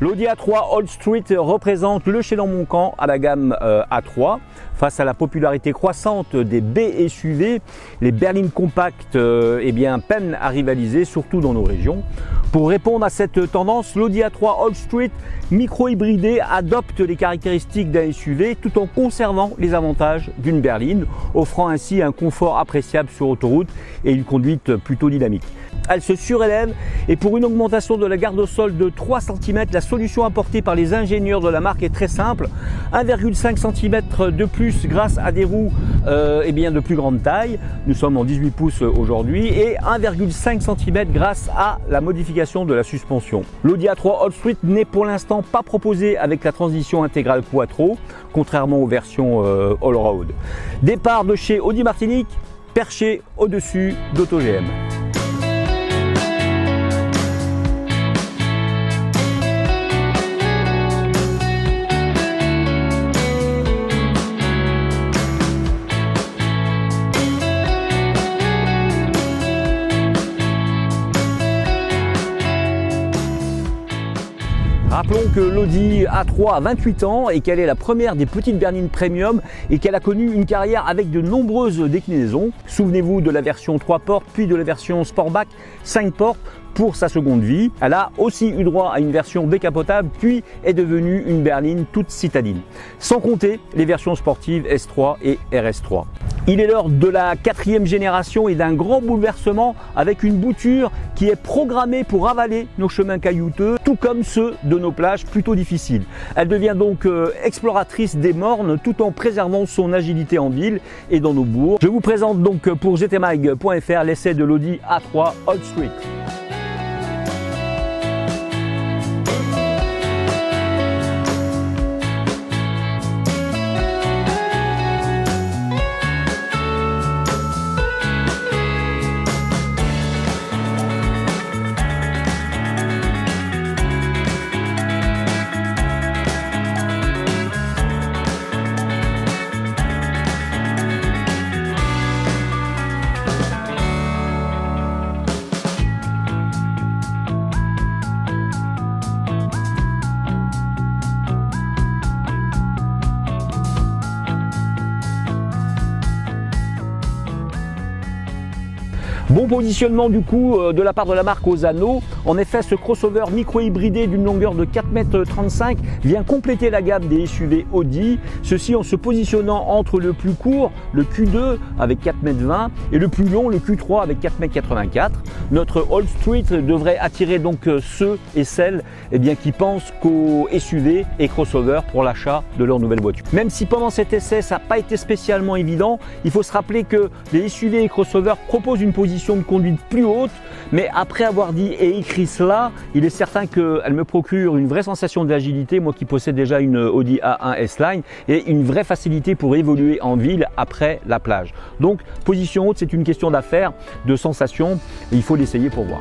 L'Audi A3 All Street représente le chaland manquant à la gamme A3. Face à la popularité croissante des B SUV, les berlines compactes peinent à rivaliser, surtout dans nos régions. Pour répondre à cette tendance, l'Audi A3 All Street micro-hybridé adopte les caractéristiques d'un SUV tout en conservant les avantages d'une berline, offrant ainsi un confort appréciable sur autoroute et une conduite plutôt dynamique. Elle se surélève et pour une augmentation de la garde au sol de 3 cm, la solution apportée par les ingénieurs de la marque est très simple. 1,5 cm de plus grâce à des roues de plus grande taille. Nous sommes en 18 pouces aujourd'hui et 1,5 cm grâce à la modification de la suspension. L'Audi A3 All Street n'est pour l'instant pas proposé avec la transmission intégrale Quattro, contrairement aux versions Allroad. Départ de chez Audi Martinique, perché au-dessus d'AutoGM. Rappelons que l'Audi A3 a 28 ans et qu'elle est la première des petites berlines premium et qu'elle a connu une carrière avec de nombreuses déclinaisons. Souvenez-vous de la version 3 portes puis de la version Sportback 5 portes pour sa seconde vie. Elle a aussi eu droit à une version décapotable puis est devenue une berline toute citadine. Sans compter les versions sportives S3 et RS3. Il est l'heure de la 4e génération et d'un grand bouleversement avec une bouture qui est programmée pour avaler nos chemins caillouteux, tout comme ceux de nos plages plutôt difficiles. Elle devient donc exploratrice des mornes tout en préservant son agilité en ville et dans nos bourgs. Je vous présente donc pour gtmag.fr l'essai de l'Audi A3 All Street. Bon positionnement du coup de la part de la marque aux anneaux. En effet, ce crossover micro-hybridé d'une longueur de 4,35 m vient compléter la gamme des SUV Audi. Ceci en se positionnant entre le plus court, le Q2 avec 4,20 m et le plus long, le Q3 avec 4,84 m. Notre All Street devrait attirer donc ceux et celles qui pensent qu'aux SUV et crossover pour l'achat de leur nouvelle voiture. Même si pendant cet essai ça n'a pas été spécialement évident, il faut se rappeler que les SUV et crossover proposent une position de conduite plus haute, mais après avoir dit et écrit cela, il est certain qu'elle me procure une vraie sensation d'agilité, moi qui possède déjà une Audi A1 S-Line, et une vraie facilité pour évoluer en ville après la plage. Donc position haute, c'est une question d'affaires, de sensation, il faut l'essayer pour voir.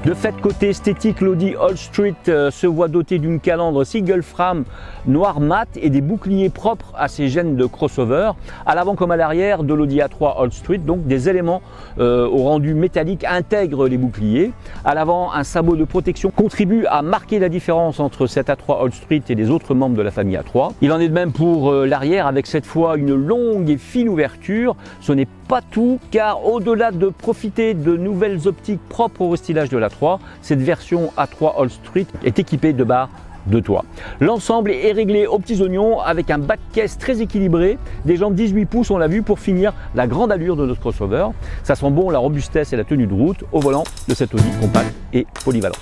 De fait, côté esthétique, l'Audi All Street se voit doté d'une calandre single frame noir mat et des boucliers propres à ses gènes de crossover. À l'avant comme à l'arrière de l'Audi A3 All Street, donc des éléments au rendu métallique intègrent les boucliers. À l'avant, un sabot de protection contribue à marquer la différence entre cette A3 All Street et les autres membres de la famille A3. Il en est de même pour l'arrière avec cette fois une longue et fine ouverture. Ce n'est pas tout car au-delà de profiter de nouvelles optiques propres au restylage de l'A3, cette version A3 All Street est équipée de barres de toit. L'ensemble est réglé aux petits oignons avec un bas de caisse très équilibré, des jantes 18 pouces on l'a vu pour finir la grande allure de notre crossover. Ça sent bon la robustesse et la tenue de route au volant de cette Audi compacte et polyvalente.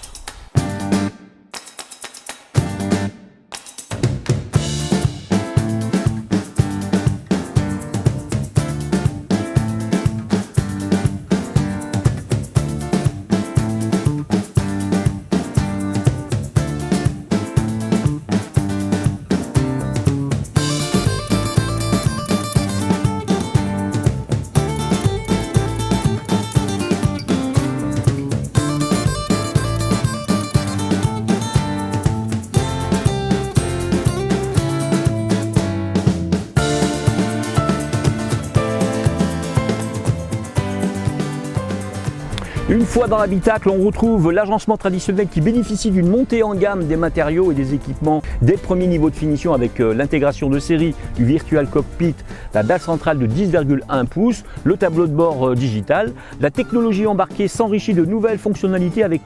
Une fois dans l'habitacle, on retrouve l'agencement traditionnel qui bénéficie d'une montée en gamme des matériaux et des équipements dès le premier niveau de finition avec l'intégration de série du Virtual Cockpit, la dalle centrale de 10,1 pouces, le tableau de bord digital. La technologie embarquée s'enrichit de nouvelles fonctionnalités avec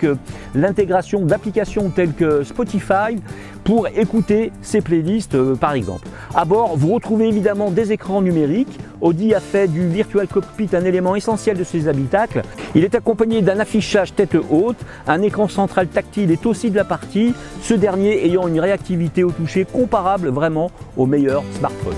l'intégration d'applications telles que Spotify pour écouter ses playlists par exemple. À bord, vous retrouvez évidemment des écrans numériques. Audi a fait du Virtual Cockpit un élément essentiel de ses habitacles. Il est accompagné d'un affichage tête haute, un écran central tactile est aussi de la partie, ce dernier ayant une réactivité au toucher comparable vraiment aux meilleurs smartphones.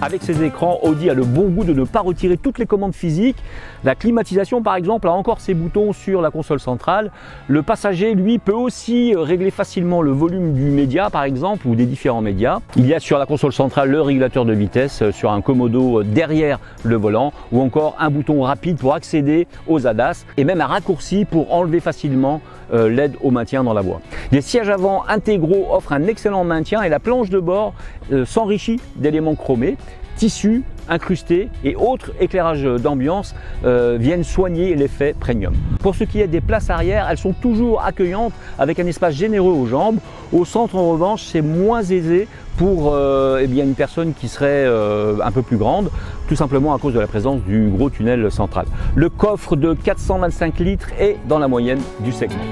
Avec ces écrans, Audi a le bon goût de ne pas retirer toutes les commandes physiques. La climatisation, par exemple, a encore ses boutons sur la console centrale. Le passager, lui, peut aussi régler facilement le volume du média, par exemple, ou des différents médias. Il y a sur la console centrale le régulateur de vitesse, sur un commodo derrière le volant, ou encore un bouton rapide pour accéder aux ADAS, et même un raccourci pour enlever facilement l'aide au maintien dans la voie. Les sièges avant intégraux offrent un excellent maintien et la planche de bord s'enrichit d'éléments chromés. Tissus incrustés et autres éclairages d'ambiance viennent soigner l'effet premium. Pour ce qui est des places arrière, elles sont toujours accueillantes avec un espace généreux aux jambes. Au centre en revanche, c'est moins aisé pour une personne qui serait un peu plus grande, tout simplement à cause de la présence du gros tunnel central. Le coffre de 425 litres est dans la moyenne du segment.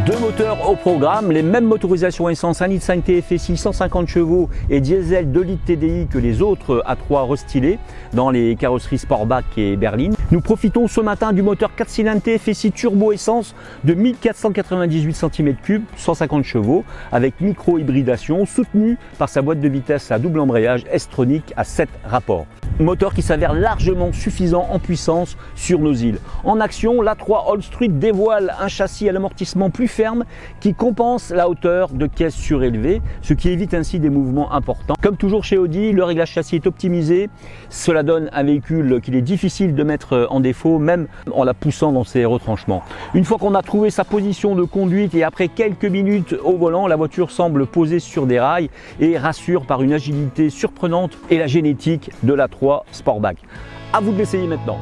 Deux moteurs au programme, les mêmes motorisations essence 1,5 litre TFSI 150 chevaux et diesel 2 litres TDI que les autres A3 restylés dans les carrosseries Sportback et berline. Nous profitons ce matin du moteur 4 cylindres TFSI turbo essence de 1498 cm3, 150 chevaux avec micro-hybridation soutenu par sa boîte de vitesse à double embrayage S-Tronic à 7 rapports. Moteur qui s'avère largement suffisant en puissance sur nos îles. En action, l'A3 All-Street dévoile un châssis à l'amortissement plus ferme qui compense la hauteur de caisse surélevée, ce qui évite ainsi des mouvements importants. Comme toujours chez Audi, le réglage châssis est optimisé. Cela donne un véhicule qu'il est difficile de mettre en défaut, même en la poussant dans ses retranchements. Une fois qu'on a trouvé sa position de conduite et après quelques minutes au volant, la voiture semble posée sur des rails et rassure par une agilité surprenante et la génétique de l'A3 Sportback. À vous de l'essayer maintenant.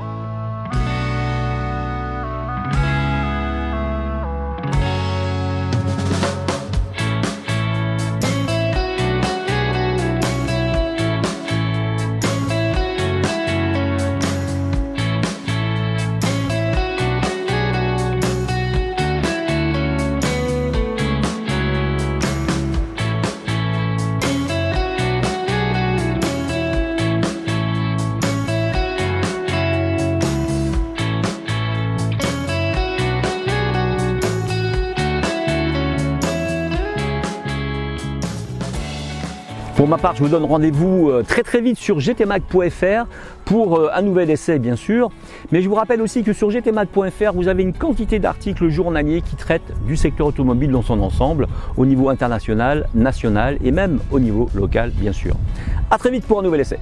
Pour ma part, je vous donne rendez-vous très vite sur gtmag.fr pour un nouvel essai bien sûr. Mais je vous rappelle aussi que sur gtmag.fr, vous avez une quantité d'articles journaliers qui traitent du secteur automobile dans son ensemble, au niveau international, national et même au niveau local bien sûr. A très vite pour un nouvel essai.